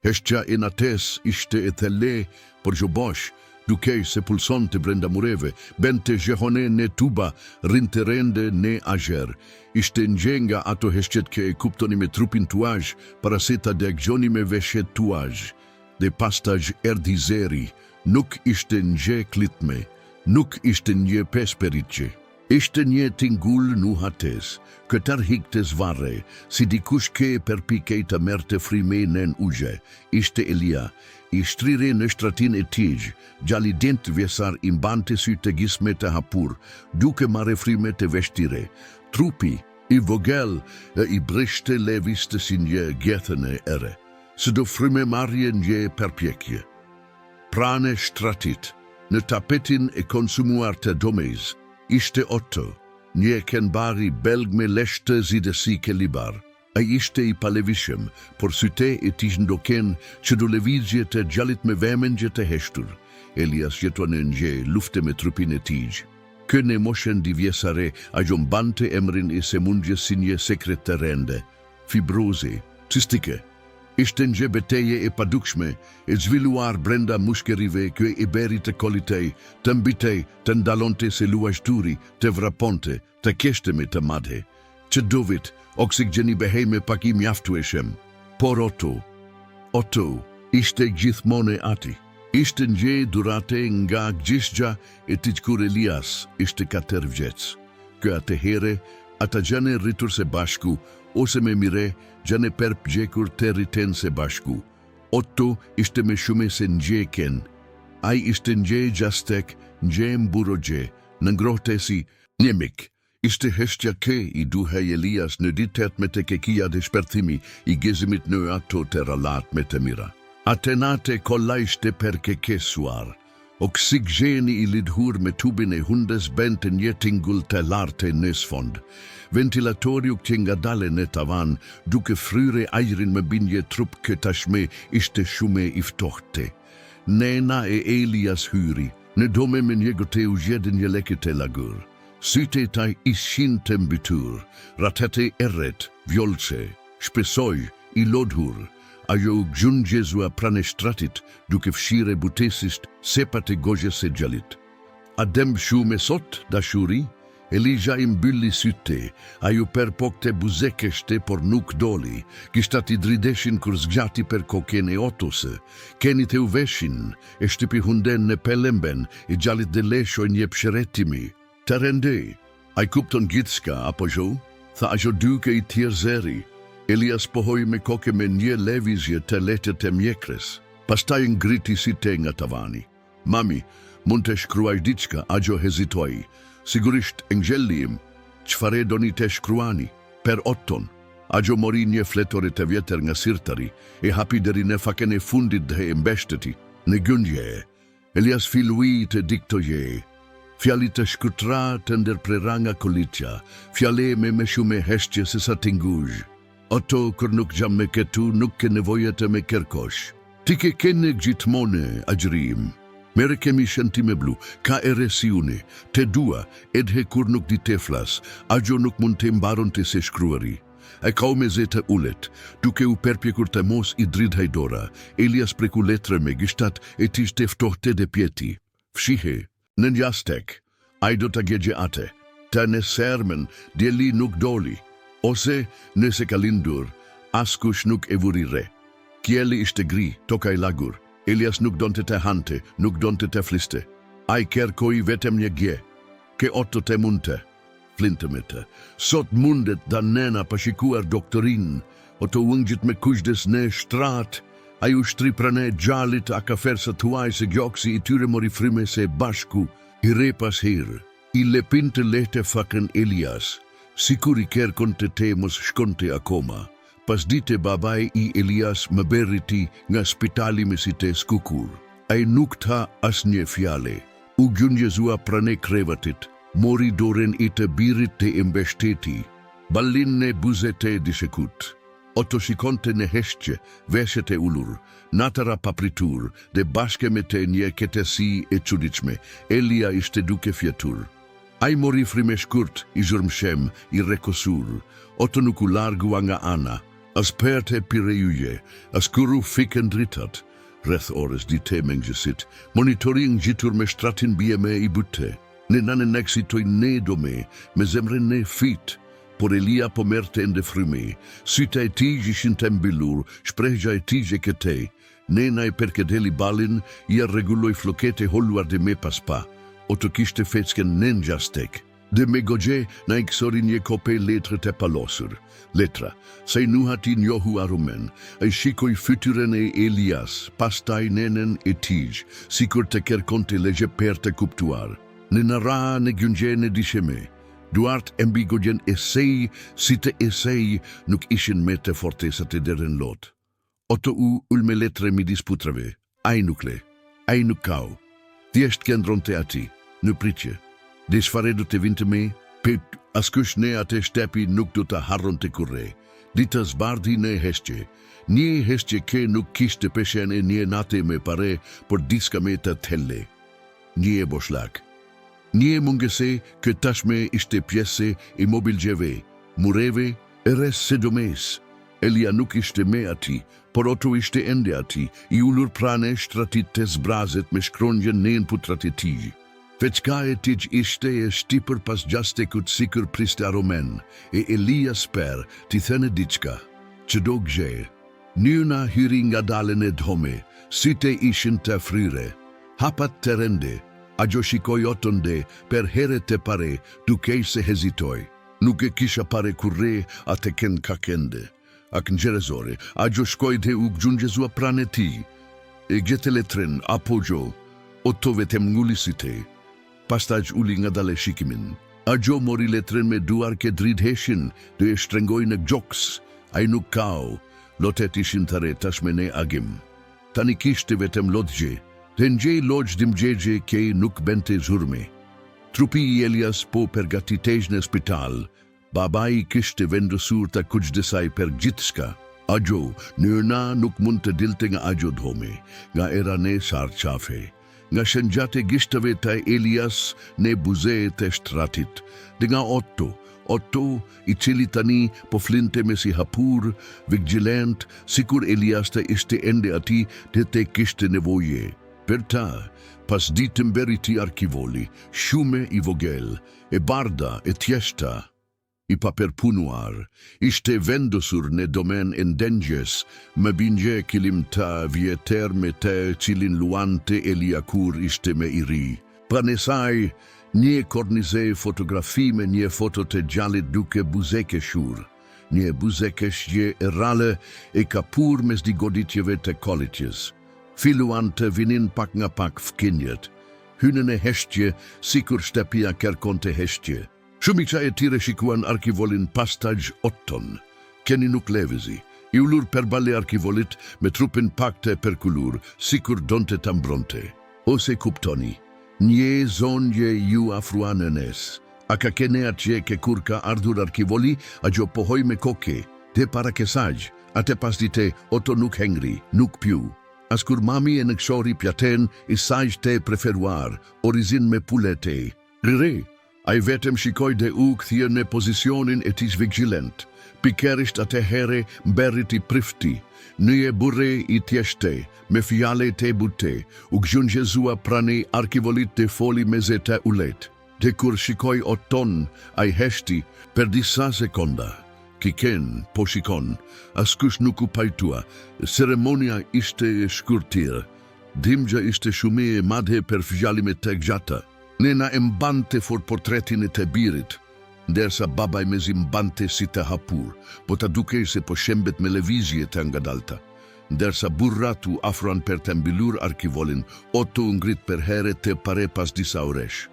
Heshtja e nates ishte e thellë për gjobash, duke se pulsonte brenda mureve, bente gjehone ne tuba, rinte rende ne agjer. Ishte nxenga ato heshtjet që e kuptoni me trupin tuaj, para se ta dëgjoni me veshjet tuaj. Dhe pastaj erdhi zeri, nuk ishte nje klitme, nuk ishte nje pesperitje. Ishte një tingull nuhates, këtar hiktes varre, si dikush ke përpikej të merte frime nën uje. Ishte Elia, i shtrire në shtratin e tij, gjali dent vjesar i mbante sy të gisme të hapur, duke marrë frime të veshtire. Trupi, i vogël, i brishte leviste si një gjethën e ere, së do frime marrje një përpjekje. Prane shtratit, në tapetin e konsumuar të domez, ishte Otto, një kenbari belg me leshte zidesi ke libar. A ishte i palevishëm, por syte e tij ndoken që do lëvizje të gjallit me vëmendje të heshtur. Elias jeton në nje lufte me trupin e tij. Kë në moshën divjesare a gjombante emrin e semundje si një sekreterende, fibroze, cistike. Ishte një beteje e padukshme, e zhvilluar brenda mushkerive kë e beri të kolitej, të mbitej, të ndalonte se luajturi, të vraponte, të keshte me të madhe. Që dovit, oksigjeni behejme pak i mjaftueshëm. Por Otto, ishte gjithmone ati. Ishte nje durate nga gjishgja e tiqkur Elias, ishte 4 vjeç. Kë atë here, ata gjane rritur se bashku, ose me mire, gjane përpgjekur të rriten se bashku. Otto ishte me shume se njeken. Ai ishte nje gjastek, nje mburogje, në ngrohte si njemik. Ishte heshtja ke i duhej Elias në ditet me të kekia dhe shperthimi i gezimit në ato të ralat me të mira. Atenate kollajshte per kekesuar. Oksigjeni i lidhur me tubin e hundes bente një tingull të larte në sfond. Ventilatori që nga dale në tavan, duke fryre ajrin me binje trup që tashme ishte shume i ftohte. Nena e Elias hyri, në dome me një gote u gjedin një leket e lagur. Syte taj ishin të mbitur, ratete erret, vjolce, shpesoj, i lodhur. Ajo gjungjezua prane shtratit, duke fshire butesisht sepat e gojës e gjallit. Adem shume sot, dashuri, Elija i mbylli syte, ajo per pokte buzekeshte por nuk doli, kishtat i drideshin kur zgjati per koken e Ottose, kenit e uveshin, e shtypi hunden në pelemben, e gjallit dhe lesho një psheretimi. Të rendej, a i kupton gjithçka, apo jo? Tha ajo duke i tjerë zeri. Elias pohoj me koke me një levizje të letet e mjekres. Pastaj ngriti si te nga tavani. Mami, mund të shkruaj diçka, ajo hezitoj. Sigurisht ngjellim, çfarë doni të shkruani? Per Otton. Ajo mori një fletore të vjetër nga sirtari, e hapi deri në faken e fundit dhe e mbeshteti. Në gjundje, Elias fillui të diktoje. Fjallit të shkutra të ndërprera nga kolitja, fjale me shume heshtje se sa tinguj. Otto, kër nuk gjam me këtu, nuk ke nevojët me kërkosh. Ti ke kene gjithmone, agjrim. Mere kemi shëntime blu, ka ere si une, te dua, edhe kur nuk di te flas, ajo nuk mund të mbaron të se shkruari. E ka me zete ullet, duke u perpjekur të mos i dridhaj dora, Elias preku letre me gishtat e tish të ftohte dhe pjeti. Fshihe, në njastek, a i do të gjegje ate, të në sermen, djeli nuk doli, ose nëse ka lindur, askush nuk e vuri re. Kjeli ishte gri, toka i lagur, Elias nuk donte të hante, nuk donte të fliste. A i kërkoj vetëm një gje, ke Otto të munte, flinte me të. Sot mundet da nena pashikuar doktorin, Otto ungjit me kushdes në shtrat, a ju shtri prane gjallit a ka fersa tuaj se gjoksi i tyre mori frime se bashku, i repas hirë, i lepinte lehte fakën Elias, sikur i kërkon të te mos shkonte akoma. Pas dite babaj i Elias më beriti nga spitali me si te skukur. A i nuk tha as një fjale, u gjunjezua prane krevatit, mori doren i të birit të imbeshteti, ballin në buzete dishekut. Otto shikonte në heshtje, veshet e ullur, natara papritur, dhe bashke me te një ketesi e çuditshme, Elia ishte duke fjetur. A i mori frime shkurt, i zhurmshem, i rekosur, Otto nuk u largua nga ana, as perte pirejuje, as kuru fikën dritat, rreth orës dite mëngjesit, monitoring gjitur me shtratin bjeme I butte, ne nanen eksitoj ne dome, me zemrën ne fit, por Elia po merte ende frymi, syta e tij ishin të mbyllur, shprehja e tij e këtej, nena e perkedeli balin, I rregulloi flokete holluar dhe me pas pa, o të kishte fecken nen gjastek. Dhe me gogje na I kësori një kope letrët e palosur. Letra, se I nuhati njohu arumen, ai shikoj fytyrën e Elias, pastaj nenen e tij, sikur të kërkonte legje per të kuptuar. Në ra në gjungje në disheme, duart e mbi gogjen esej, si të esej nuk ishin me të fortesat e deren lot. Oto u ulme letre midis putrave, ai nuk le, ai nuk kau. Thjesht këndronte ati, në pritje. Dhe çfarë do të vinte me? Pet askush ne atë shtepi nuk do të harron të kurre. Dita zbardhi në heshtje. Një heshtje ke nuk kishte peshen e një nate me pare, por diska me të telle. Një e boshlak. Një mungese kë tashme ishte pjese I mobilgjeve, mureve e res së domes. Elia nuk ishte me ati, por oto ishte ende ati, I ullur prane shtratit të zbrazet me shkronjën nen putrat e tij. Veçka e tij ishte e shtipër pas gjastekut sikur priste aromen, e Elia sper ti thënë diçka, që do gje. Njëna hyri nga dalen e dhome, syte ishin të fryre, hapat të rende, ajo shikoj otonde per here të pare, duke se hezitoj. Nuk e kisha pare kurre atë ken kakende. Ak nxerezore, ajo shkoj dhe u gjungjezua prane ti. E gjete letren, apojo, oto vetem ngullisite. Pastaj uli nga dale shikimin. Ajo mori letren me duar ke dridheshin, dhe e shtrengoj në gjoks. Ai nuk kau, lotet ishin thare tashme ne agim. Tani kishte vetem lodgje, dhe ngjej lodgj dimgjegje ke nuk bente zhurme. Trupi I Elias po përgatitej në spital, babai kishte vendosur të kujdesaj për gjithçka. Ajo, nëna nuk mund të dilte nga ajo dhome, nga era ne sar qafe. Nga shëngjate gishtëve të Elias ne buze të shtratit, dhe nga Otto I cili tani po flinte me si hapur, vigjilent, sikur Elias të ishte ende ati dhe të kishte nevoje. Per ta, pas ditëm beriti arkivoli, shume I vogel, e barda e tjeshta, I paperpunuar, ishte vendosur në domen endengjes, më bingje kilim ta vjeter me te cilin luante Elia kur ishte me I ri. Pranesaj, një kornize fotografi me një foto të gjallit duke buzeke shur. Një buzeke shje e rale e kapur mes di goditjeve të kolitjes. Filuan të vinin pak nga pak fkinjet. Hynën e heshtje, sikur shtepia kërkonte heshtje. Shumica e tire shikuan arkivolin pastaj Otton. Keni nuk levezi. I ullur përbale arkivolit me trupin pak të perkulur, sikur donte tambronte. Ose kuptoni, një zonje ju afruanënes. A ka kene atje ke kur ka ardhur arkivoli, a gjo pohoj me koke, te para kesaj, a te pas dite Otto nuk hengri, nuk piu. As kur mami e në kshori pjaten, I saj te preferuar, orizin me pulete. Rire, a I vetëm shikoj dhe u këthje në pozicionin e tis vigilent. Pikerisht atë here mberit I prifti, një burre I tjeshte, me fjale te bute, u gjungjezua prani arkivolit dhe foli me zeta ulet. Dhe kur shikoj Otton, a I heshti per disa sekonda. Kiken, po shikon, askush nuk u pajtua, ceremonia ishte shkurtir. Dimgja ishte shume e madhe per fjali me tek gjata. Nena e mbante for portretin e të birit, ndërsa babaj me zi mbante si të hapur, po të dukej se po shembet me levizje të ngadalta. Ndërsa burratu afran per të mbilur arkivolin, Otto ngrit per here të pare pas disa oresh.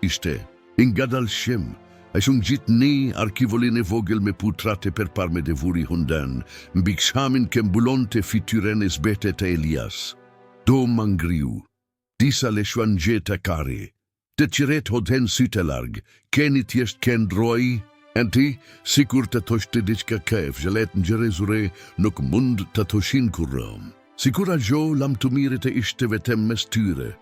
Ishte, ngadal shem, a shung gjit ne arkivolin e vogel me putrate per parme de vuri hundan, mbikshamin ke mbulon të fityren e zbete të Elias. Do mangriu, disa le shuan gjeta kare, të qiret hodhen syte larg, keni tjesht ken droi, enti, sikur të thoshte diçka kef, gjelet në gjerezure, nuk mund të thoshin kurëm. Sikur a gjo lam të mire të ishte vetem mes tyre,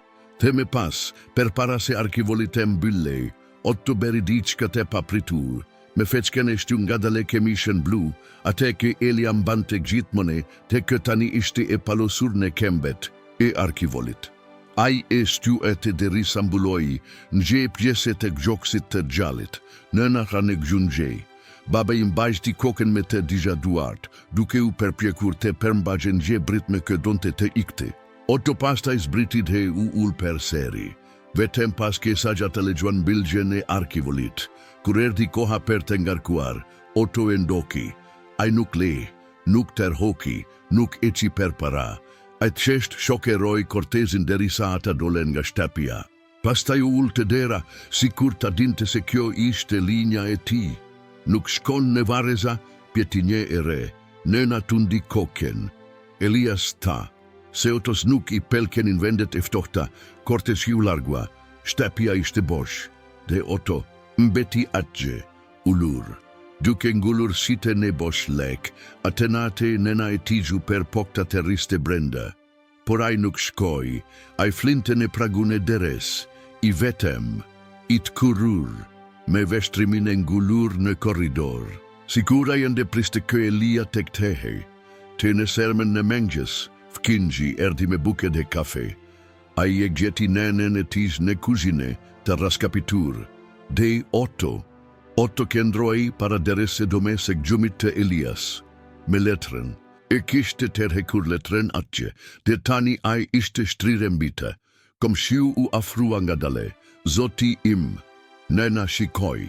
të me pas, per para se arkivolit e mbyllej, Otto beri diçka të papritur, Me feçken e shtu nga dale kemishën blu, ate ke Elia mbante gjithmone, te kë tani ishte e palosur në kembet e arkivolit. Ai e shtu e të deri sambuloi, nje pjese të gjoksit të gjallit, nëna ka në gjungjej. Baba i mbajti kokën me të digjaduart, duke u përpjekur të përmbajën gje brit me këdonte të ikte. Otto pastaj zbritit he u ul per seri. Vetëm pas ke sagja të legjuan bilgjen e arkivolit. Kur erdi koha për të ngarkuar, Otto e ndoki. Ai nuk le, nuk tërhoki, nuk eci për para. Ai qesht shokeroi Cortezin derisa ata dolen nga shtëpia. Pastaj u ul të dera, sikur ta dinte se kjo ishte linja e tij. Nuk shkon në Vareza, pjetinje e re, nëna tundi koken. Elias ta, se Otos nuk i pelkenin vendet e ftohta, Cortez ju largua, shtëpia ishte bosh, dhe Otto mbeti atje, ulur. Duke ngullur site në bosh lek, atenate nëna e tiju per pokta të riste brenda. Por ai nuk shkoj, ai flinte në pragun e deres, i vetëm, i të kurur, me veshtrimin e ngullur në korridor. Sikura jende priste kë Elia tek tehe, të në sermen në mëngjes, fkinji erdi me buke dhe kafe. Ai e gjeti nënën e tij në kuzhine të raskapitur. Dhe Otto kendroi para derese domesek gjumit të Elias, me letrën. E kishte tërhekur letrën atje, dhe tani ai ishte shtrire mbite. Komshiu u afrua nga dale, zoti im. Nëna shikoj.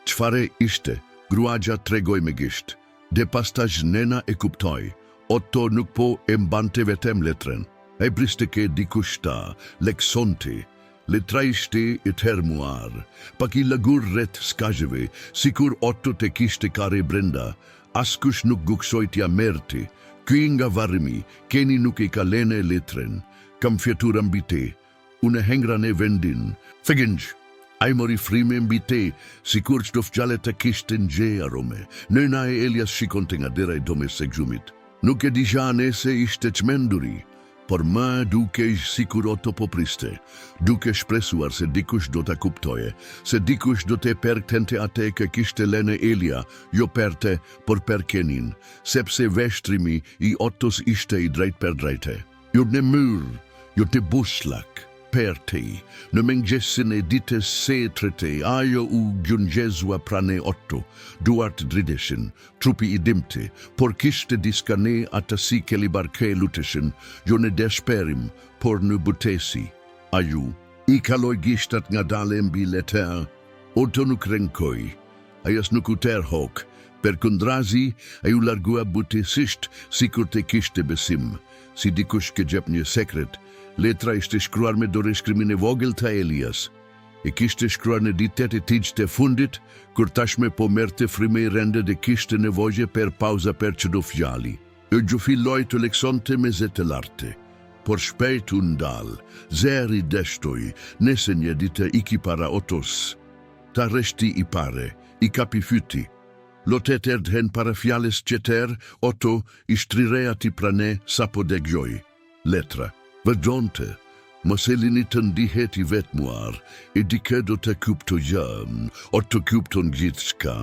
Çfare ishte, gruaja tregoj me gisht. Dhe pastaj nëna e kuptoj. Otto nuk po e mbante vetem letrën. E briste ke dikush ta, leksonte. Letra ishte e termuar, pak i lagur ret skajeve, sikur Otto te kishte kare brenda. Askush nuk guksoj t'ja merti. Ky nga varmi, keni nuk i ka lene letrën. Kam fjetur ambite, une hengra ne vendin. Feginj, ai mori frime mbite, sikur qdo fgjale të kishte nje arome. Nëna e Elias shikonte nga dera e domesek gjumit. Nuk e disha nese ishte qmenduri, por ma duke sikur Otto po priste, duke shpresuar se dikush do ta kuptoje, se dikush do te perktente ate ke kishte lene Elia, jo perte, por perkenin, sepse veshtrimi i Ottos ishte i drejt per drejte. Jo në mur, jo të buslak, perte, në mëngjesin e ditës se trete, ajo u gjungjezua prane Otto, duart drideshin, trupi i dimte, por kishte diskane atasi ke libarke luteshin, jo në desperim, por në butesi. Aju, i kaloj gishtat nga dale mbi leter, Otto nuk renkoj, ajas nuk u terhok, per kundrazi, aju largua butesisht, sikur te kishte besim, si dikush ke gjep një sekret. Letra ishte shkruar me dore shkrimin e vogël të Elias. E kishte shkruar në ditet e tij të fundit, kur tashme po merte frime i rende dhe kishte nevojë per pauza per çdo fjali. E gjufilloj të leksonte me zete larte. Por shpejt u ndal, zeri deshtoj, nese një dite iki para Ottos. Ta reshti i pare, i kapi fyti. Lotet erdhen para fjales qeter, Otto i shtrirea ti prane sa po degjoj. Letra. Vëgjonte, mos e lini të ndihet i vetmuar, e dike do të kuptojën, Otto kupton gjithë shka.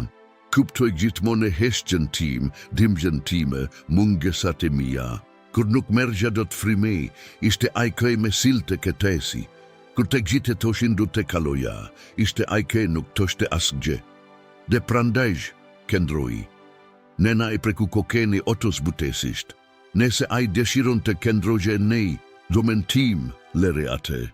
Kuptoj gjithmonë e heshtjen tim, dimgjen time, mungesat e mia. Kur nuk mergja do të frimej, ishte ajkej me silte këtesi. Kur të gjithë toshin do të kaloja, ishte ajkej nuk toshte asgje. Dhe prandajsh, kendroi. Nena e preku kokeni Ottos butesisht. Nese ai deshiron të kendroje nej, domen tim lere ate.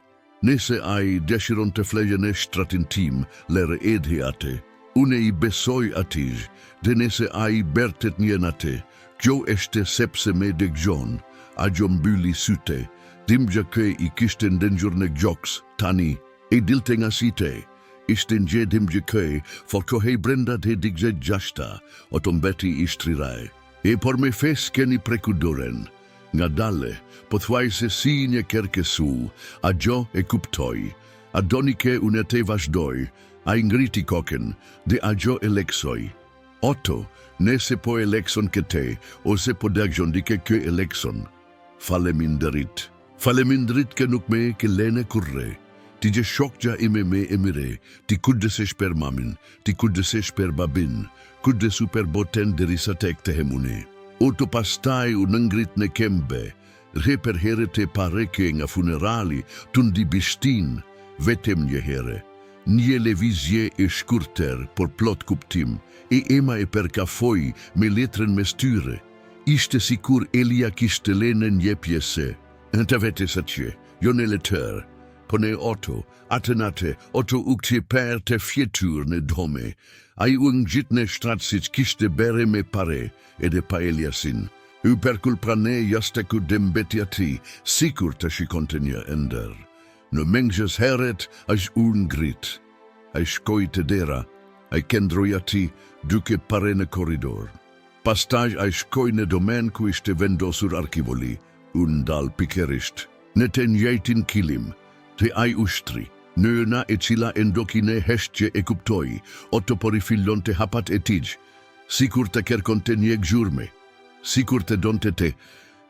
Nese ai deshiron të flejen e shtratin tim lere edhi ate. Une i besoj atij, dhe nese ai bertet njen ate. Kjo eshte sepse me degjon, a gjo mbyli syte. Dimgja ke i kishte ndenjur në gjoks, tani, e dilte nga site. Ishte nje dimgja ke, for kohej brenda dhe digje gjashta, o të mbeti i shtriraj. E por me fes keni prekudoren. Nga dale, po thuaj se si një kerkesu, a gjo e kuptoj, a donike unë te vazhdoj, a ingriti koken, dhe a gjo e leksoj. Otto, nese po e lekson këte, ose po degjon dike kë e lekson. Faleminderit. Faleminderit ke nuk me ke lene kurre. ti gje shokja ime me emire, ti kuddesesh per mamin, ti kuddesesh per babin, kuddesu per boten derisa tek të hemune. Oto pastaj u nëngrit në kembe, rhe per here te pareke nga funerali, tundi bishtin, vetem një here. Një levizje e shkurter, por plot kuptim, e ema e përkafoj me letrën me styre. Ishte sikur Elia kishte lene një pjese. Të vete sa që, jo në letër, po ne Otto, atënate, Otto u këtje per të fjetur në dome. A i u ngjit në shtrat si që kishte bere me pare, edhe pa Eliasin. U perkul prane jaste ku dembetja ti, sikur të shikonte një ender. Në mengjes heret, až u ngrit. A i shkoj të dera, a i kendroja ti, duke pare në koridor. Pastaj a i shkoj në domen ku ishte vendosur arkivoli, unë dal pikerisht. Në të njëjtin kilim, të a i ushtri, nëna e cila endokine heshtje e kuptoj, Otto por i fillon të hapat e tij, sikur të kërkon të një gjurme, sikur të donte të,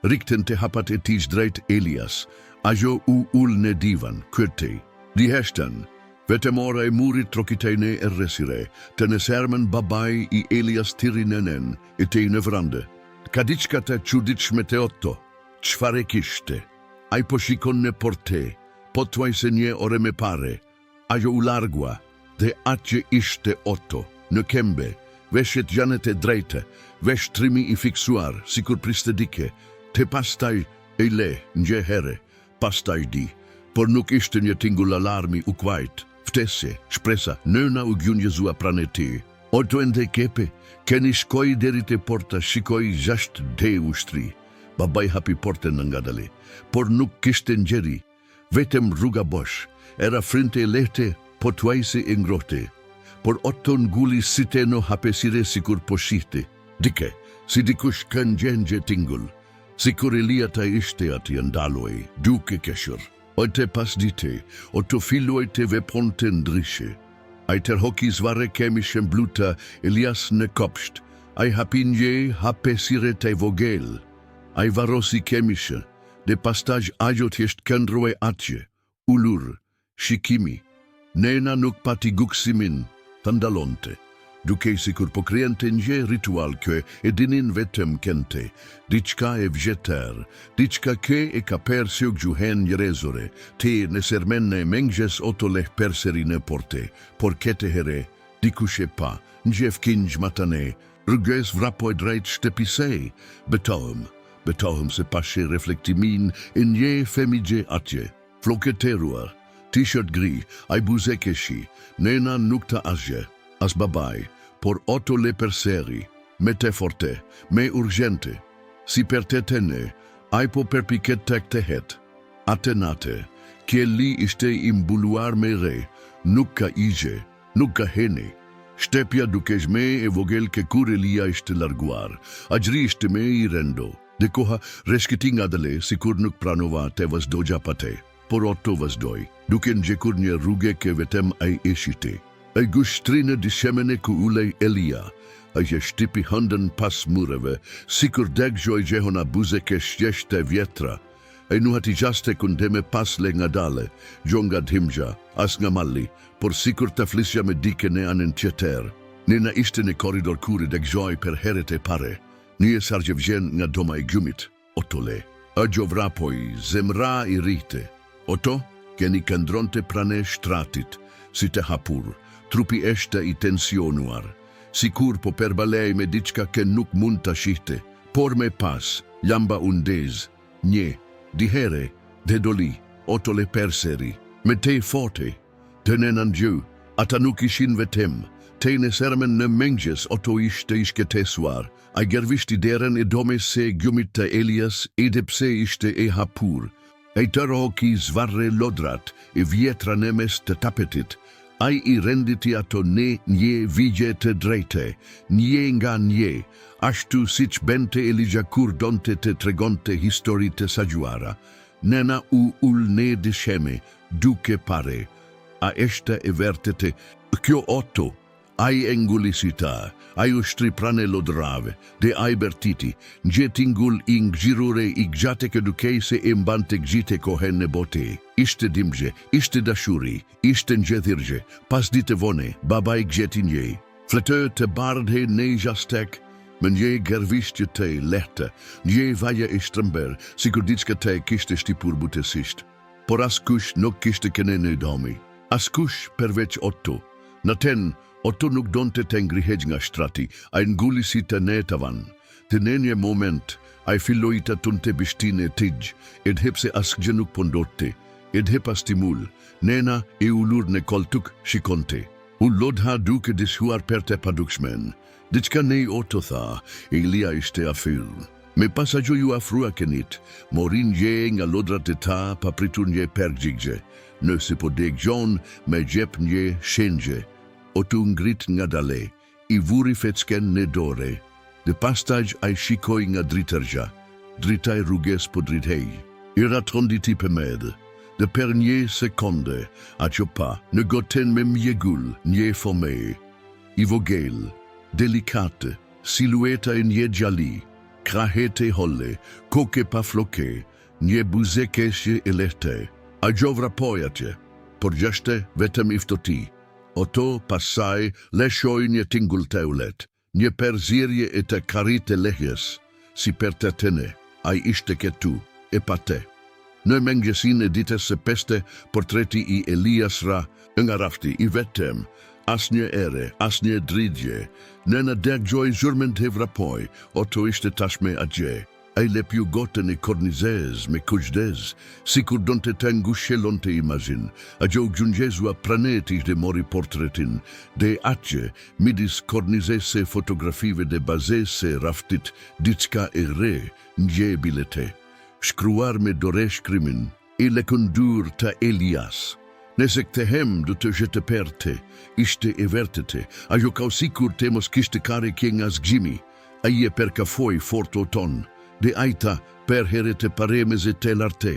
rikten të hapat e tij drejt Elias, ajo u ull në divan, kërtej, di heshtan, vetëm ora e murit trokitejne e resire, të në sermën babaj i Elias tirinenen, e te i në vrande. Ka diçka të quditshme të Otto, çfare kishte, a i po shikon në porte, po tuaj se një ore me pare, ajo u largua, dhe atje ishte Otto, në kembe, veshjet janet e drejte, veshtrimi i fiksuar, sikur priste dike, te pastaj e le, nje here, pastaj di, por nuk ishte një tingull alarmi u kvajt, ftese, shpresa, nëna u gjun Jezua pranë ti. Otto ende kepe, keni shkoj deri te porta, shikoj 6 ushtri. Babaj hapi portën nga dale, por nuk kishte ngjeri, vetëm rruga bosh, era frinte e lehte, po tuajse e ngrohte. Por Otto nguli siteno hapesire sikur po shihte. Dike, si dikush kën gjengje tingull, sikur Elia ta ishte ati ndaloj, duke keshur. Ojte pas dite, Otto filloj të vepronte ndryshe. A i tërhoki zvare kemishe mbluta Elias në kopsht, a i hapinje hapesire të vogel. A i varosi kemishe, dhe pastaj ajo t'jesht këndroe atje, ulur, shikimi. Nena nuk pati guksimin, të ndalonte, duke sikur po kriente një ritual kë e dinin vetëm kente, diçka e vjeter, diçka kë e ka persio gjuhen njërezore, te në sermen në mengjes Otto leh perseri në porte, por kete here, dikushe pa, njef kinj matane, rrugës vrapoj drejt shtepisej, betohem se pashe reflektimin e një femigje atje, floketeruar, t-shirt gri, a i buzekeshi, nena nuk ta asje, as babaj, por Otto le perseri, me te forte, me urgente, si per te tene, a i po perpiket tek te het, atenate, kje li ishte imbuluar me re, nuk ka ije, nuk ka hene, shtepja duke shme e vogel ke kur Elia ishte larguar, agjri ishte me i rendo, dhe koha reshkiti nga dale, si kur nuk pranova te vazdoja pate, por Otto vazdoj, duke nxekur një rruge ke vetem a i eshite. A i gushtrinë dishemene ku ulej Elia, a i shtipi hëndën pas mureve, sikur deg gjoj gjehona buzeke shjeshte vjetra, a i nuhati gjaste kundeme pas le nga dale, gjo nga dhimgja, as nga malli, por sikur të flisja me dike ne anën tjeter. Nena ishte në koridor kuri deg gjoj per heret e pare, një sargje vjen nga doma i gjumit, Otto le. A gjo vrapoj, zemra i rite. Otto, keni këndronte prane shtratit, si te hapur, trupi eshte i tensionuar, sikur po perbalej me diçka ke nuk mund të shihte, por me pas, jamba undez, një, dihere, dhe doli, Otto le perseri, me te forte, të nenan gjë, ata nuk ishin vetem, te në sermen në mengjes Otto ishte ishketesuar, a gervisht i deren e dome se gjumit të Elias, edhe pse ishte e hapur, e të roki zvarre lodrat, e vjetra në mes të tapetit, a i renditi ato ne një vigje të drejte, një nga një, ashtu si që bente Elija kur donte të tregonte histori të sagjuara, nena u ulne disheme, duke pare, a eshte e vertete, kjo Otto, Ai engulisita, ai ushtri prane lodrave, de ai bertiti, nje tingull i ngjirure i gjate që dukej se e mbante gjite kohen në bote. Ishte dimgje, ishte dashuri, ishte ngjethirgje, pas dite vone, baba i gjeti nje. Fletë të bardhe ne jastek, më nje gërvishtje te lehte, nje vaja e shtrëmber, sikur diçka te kishte shtipur butesisht. Por askush nuk kishte kene në domi. Askush përveç Otto. Në ten, Otto nuk donte të ngrihej nga shtrati, a ngulisi të ne tavan. Të në një moment, a filloi të tunte bishtine tij, edhepse asgjë nuk pondotte, edhepa stimul, nena e ulur në koltuk shikonte. U lodha duke dishuar për të padukshmen. Diçka ne Otto tha, Elia ishte afyr. Me pasagjo ju afrua kenit, morin nje nga lodrat e ta papritur nje pergjigje, nëse po degjon me gjep nje shenje. Otto ngrit nga dale, i vuri fecken në dore, dhe pastaj ai shikoj nga dritërgja, dritaj rruges po drithej. I ratonditi për medë, dhe per një sekonde, a që pa, në goten me mjegull, një fome, i vogel, delikate, silueta e një gjali, krahete holle, koke pa floke, një buzekesje e lehte, a gjovra pojatje, por gjashte vetëm iftoti. Otto pasaj leshoj një tingull të ulet, një perzirje e të karit e lehjes, si per të tene, a i ishte këtu, e pa te. Në mengjesin e ditës së peste, portreti i Elias ra, nga rafti i vetëm, as një ere, as një dridje, në në deggjoj zhurmen të vrapoj, Otto ishte tashme agje. Ai lepju gotën e kornizez me kujdez, sikur donte të angushelon të imazin, a gjo gjungjezua praneti dhe mori portretin, dhe atje, midis kornizese fotografive dhe bazese raftit, diçka e re, nje bilete. Shkruar me dore shkrimin, i lekundur të Elias. Nëse këtë hem du të jetë perte, ishte e vertete, a jo kau sikur të mos kishte kare kje nga zgjimi, a i e perkafoj fort o ton, dhe ajta per heret e paremeze të larte.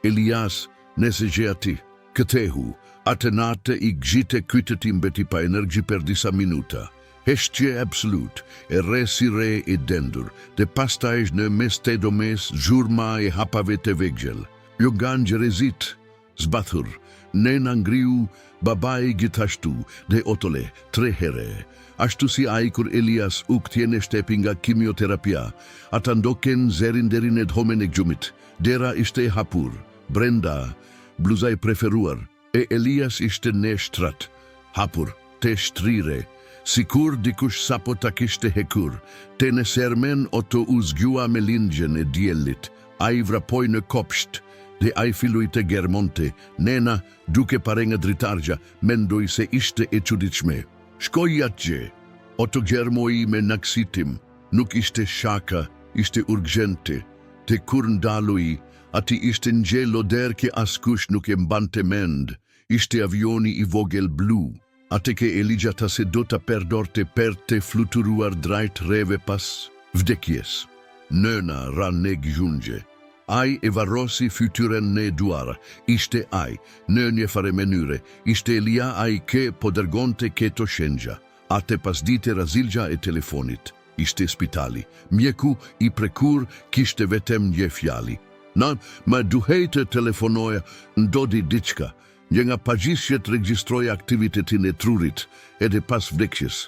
Elias nëse gjeti, këtehu, atë nate i gjite kytetim beti pa energji per disa minuta. Heshtje absolut, e re si re e dendur, dhe pastaj në mes të domes zhurma e hapave të vegjel. Jo gan gjerezit, zbathur, nena ngriu, babai gjithashtu, dhe otole, 3 here. Ashtu si ai kur Elias u këtjene shtepi nga kimioterapia, ata ndoken zerin derin e dhomen e gjumit, dera ishte hapur, brenda, bluzaj preferuar, e Elias ishte ne shtrat, hapur, te shtrire, sikur dikush sapo ta kishte hekur, te në sermen Otto u zgjua me lindjen e djellit, ai vrapoj në kopsht, dhe ai filloi të germonte, nena, duke pare nga dritargja, mendoj se ishte e çuditshme. Shkoj atje, Otto gjermoi me naksitim, nuk ishte shaka, ishte urgjente, te kur ndalui, ati ishte nje loder ke askush nuk e mbante mend, ishte avioni i vogel blu, ate ke Elijah ta se do ta perdorte per te fluturuar drejt reve pas vdekjes. Nëna ra ne gjungje. Ai e varrosi fytyren në duar, ishte ai, në një fare mënyre, ishte Elia ai ke po dërgonte keto shenja, ate pas dite razilgja e telefonit, ishte spitali, mjeku i prekur kishte vetem një fjali. Na, ma duhej të telefonoja, ndodi diçka, një nga pagjisjet registroj aktivitetin e trurit, edhe pas vdekjes.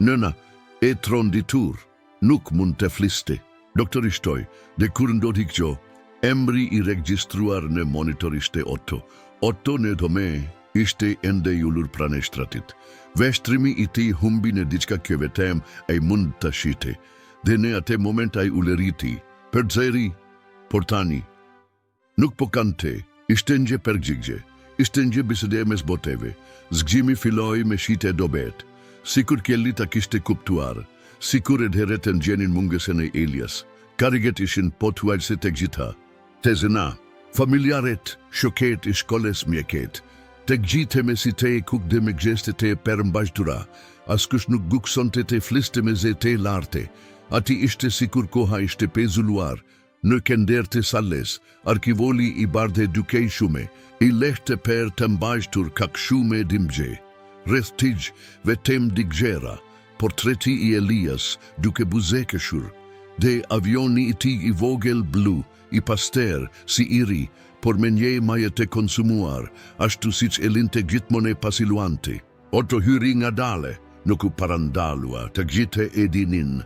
Nëna, e tronditur, nuk mund të fliste. Doktori shtoj, dhe kur ndodhi kjo, emri i registruar në monitor ishte Otto. Otto në dome ishte ende i ullur pranë shtratit. Veshtrimi i tij humbi në diçka që vetëm ai mund të shite, dhe në atë moment ai uleriti, përzeri, portani. Nuk po kante, ishte nje pergjigje, ishte nje bisede mes boteve, zgjimi filloi me shite dobet, sikur kelli ta kishte kuptuar, sikur edhereten gjenin mungesen e Elias, kariget ishin potuajse të gjitha, të zëna, familjaret, shoket i shkolles mjeket, të gjithe me si te kuk dhe me gjeste te përmbajtura, askush nuk gukson te fliste me ze te larte, ati ishte sikur koha ishte pezulluar, në kender të salles, arkivoli i bardhe dukej shume, i lehte per të mbajtur kak shume dimgje. rreth tij vetëm digjera, portreti i Elias duke buzëkeshur, dhe avioni i tij i vogël blu, i paster, si iri, por me një maje të konsumuar, ashtu siç e linte gjithmonë pasi luante. Otto hyri ngadale, nuk u parandalua të gjithë e dinin.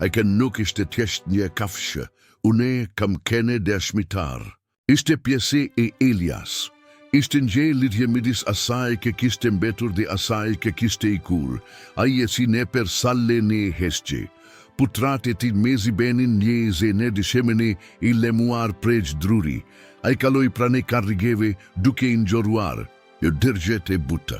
Ai që nuk ishte thjesht një kafshë, unë kam kene dëshmitar. Ishte pjesë e Elias. Ishte një lidhje midis asaj që kishte mbetur dhe asaj që kishte ikur. Ai e si ne per salle ne hesqe. Putrat e tij mezi benin një zene dishemeni i lemuar prej druri. Ai kaloi pranë karrigeve duke i ngjoruar, jo dërgjet e buta.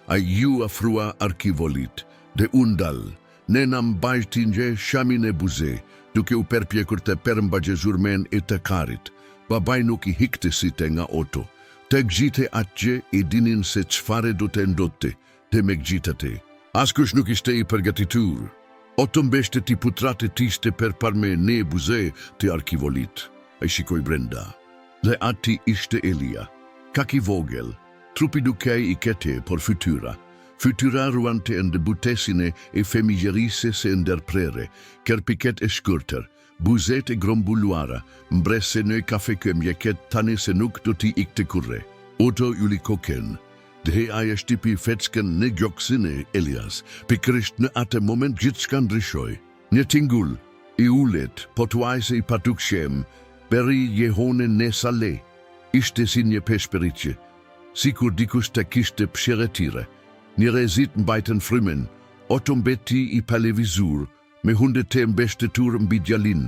Ai ju afrua arkivolit, dhe undal, ne na mbajti një shamin e buze, duke u përpjekur të përmbajëzurmen e të karit. Babaj nuk i hikte si te nga Otto. Të gjite atje i dinin se çfarë do të ndotte, dhe me gjitate. Askush nuk ishte i përgatitur. Otto mbeshte ti putrat e tishte për parme ne buze të arkivolit. Ai shikoi brenda. Dhe ati ishte Elia. Kak i vogël, trupi dukej i kete por fytyra. Fytyra ruante në butesine e famigjerise se ndërprere, kerpiket e shkërtër, buzet e grombulluara, mbrese në kafe kë mjeket tani se nuk do t'i ikte kurre. Otto ju li koken, dhe aja shtipi fetsken në gjoksin e Elias, pikërisht në atë moment gjithçka ndryshoi. Një tingull, i ulet, potuajse i patuk shem, beri jehone në sale, ishte si një peshperiqe, sikur dikush të kishte psheretire. Një rezit mbajtën frymen, Otto mbeti i palevizur, me hundet të mbeshtetur mbi djalin.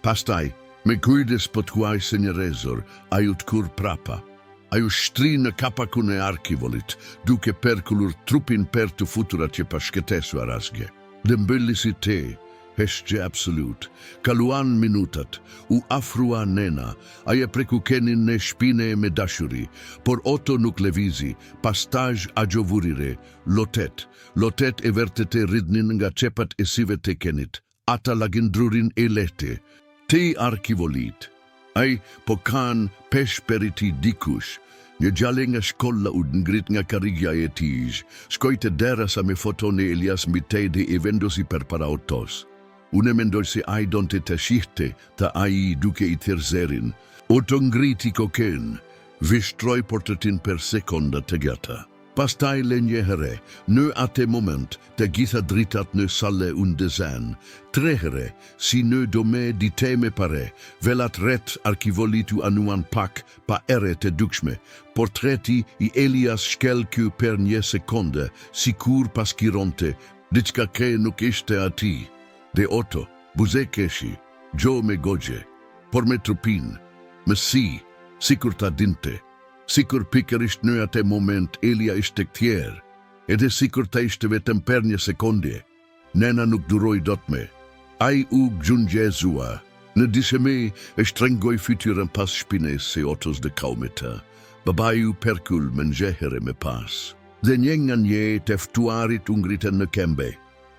Pastaj, me kujdes potkuaj se një rezor, aju t'kur prapa. Aju shtri në kapakun e arkivolit, duke perkullur trupin per të futurat që pashketesu arasge. Dhe mbëlli si te, heshqe absolut. Kaluan minutat, u afrua nena, aje preku kenin në shpine me dashuri, por Otto nuk levizi, pastaj agjovurire, lotet e vertete ridnin nga qepat e sive të kenit, ata lagindrurin e lete, te arkivolit. Ai po kan peshperiti dikush, një gjale nga shkolla u ngrit nga karigja e tij, shkoj të dera sa me foton e Elias mbi te dhe e vendosi për para Ottos. Unë mendoj se ai donte të shihte të ai duke i thirrzerin. Otto ngriti koken, vishtroi portretin per sekonda të gjata. Pastaj le një herë, në atë moment, të gjitha dritat në sale unë dëzen. 3 herë, si në dome dite me pare, velat ret arkivolitu anuan pak pa ere të dukshme. Portreti i Elias shkelkyu per një sekonde, sikur paskironte, diçka ke nuk ishte ati. Dhe Otto, buze keshi, gjo me gogje, por me trupin, me si, sikur ta dinte. Sikur pikërisht në atë moment Elia ishte këtjer, edhe sikur ta ishte vetëm per një sekonde. Nena nuk duroi dot me. Ai u gjungjezua. Në disheme e shtrengoj fytyrën pas shpines se Ottos dhe kaumeta. Babaju perkull me nxehere me pas. Dhe një nga një teftuarit u ngritën në kembe.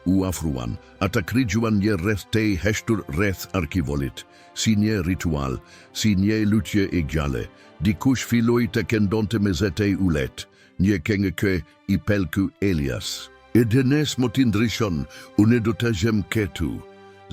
U afruan, ata krigjuan një rreth te heshtur rreth arkivolit, si një ritual, si një lutje e gjale. Dikush filloi të këndonte me zetej ulet, një këngë i pelku Elias. E dënes motin ndryshon, unë do të gjem ketu.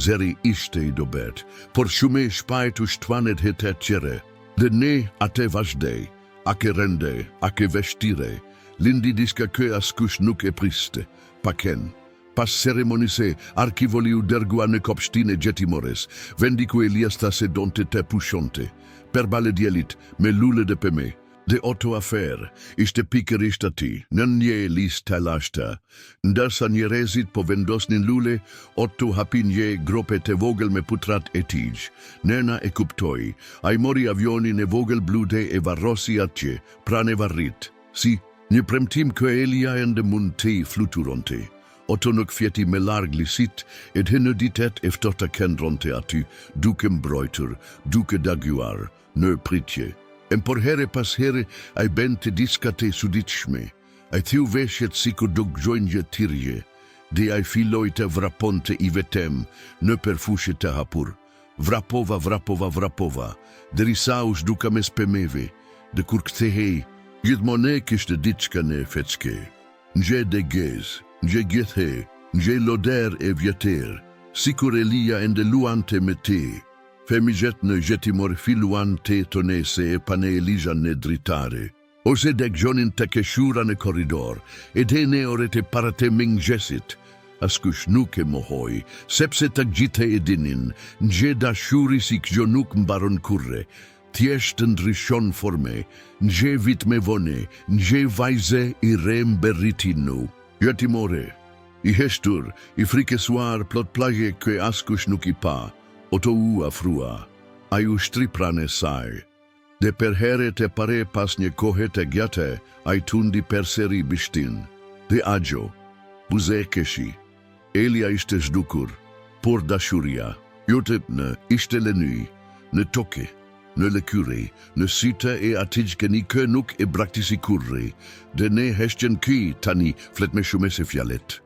Zeri ishte i dobet, por shume shpajt u shtvanet hetet qere. Dhe ne ate vazhdej, ake rende, ake veshtire, lindi diska kë askush nuk e priste, paken. Pas ceremonise, arkivoli u dërgua në kopshtine Gjetimores, vendi ku Elias ta se donte të pushonte, per bale djelit me lule dhe pëme. Dhe Otto afer, ishte pikërisht ati, në një lis të lashta. Ndërsa një rezit po vendosnin lule, Otto hapi një grope të vogël me putrat e tij. Nena e kuptoi, ai mori avionin e vogël blude e varrosi atje, pranë varrit. Si, një premtim kë Elia ende mund të fluturonte. Otto nuk fjeti me larg lisit, edhe në ditet eftota këndronte aty, duke mbrojtur, duke dagjuar, në pritje. Por here pas here, ai bente diska të suditshme. Ai thiu veshjet sikur do gjojnë gjë tirje, dhe ai filloi të vraponte i vetem në përfushe të hapur. Vrapova, derisa u zhduka me spemeve, dhe kur kthehej, gjithmonë kishte diçka në fecke. Nje degez, nje gethe, nje loder e vjeter, sikur Elia ende luante me te, femigjet në jetimor filuan te tonese e pane Elija në dritare. Ose dek gjonin të keshura në koridor, e te ne orete para te mingjesit, askush nuk e mohoj, sepse të gjite e dinin, nje dashuri si kjo nuk mbaron kurre, thjesht ndryshon forme, nje vit me vone, nje vajze i rem berritinu. Jetimore, i heshtur, i frikesuar plot plagje kë askush nuk i pa, oto u afrua, a ju shtriprane saj. Dhe per heret e pare pas një kohet e gjate, a i tundi per seri bishtin. Dhe agjo, buze keshi, Elia ishte zhdukur, por dashuria, jotet në ishte lëny, në toke, në lëkyre, në sita e atij keni kë nuk e braktisi kurre, dhe ne heshtjen ki tani flet me shume se fjalet.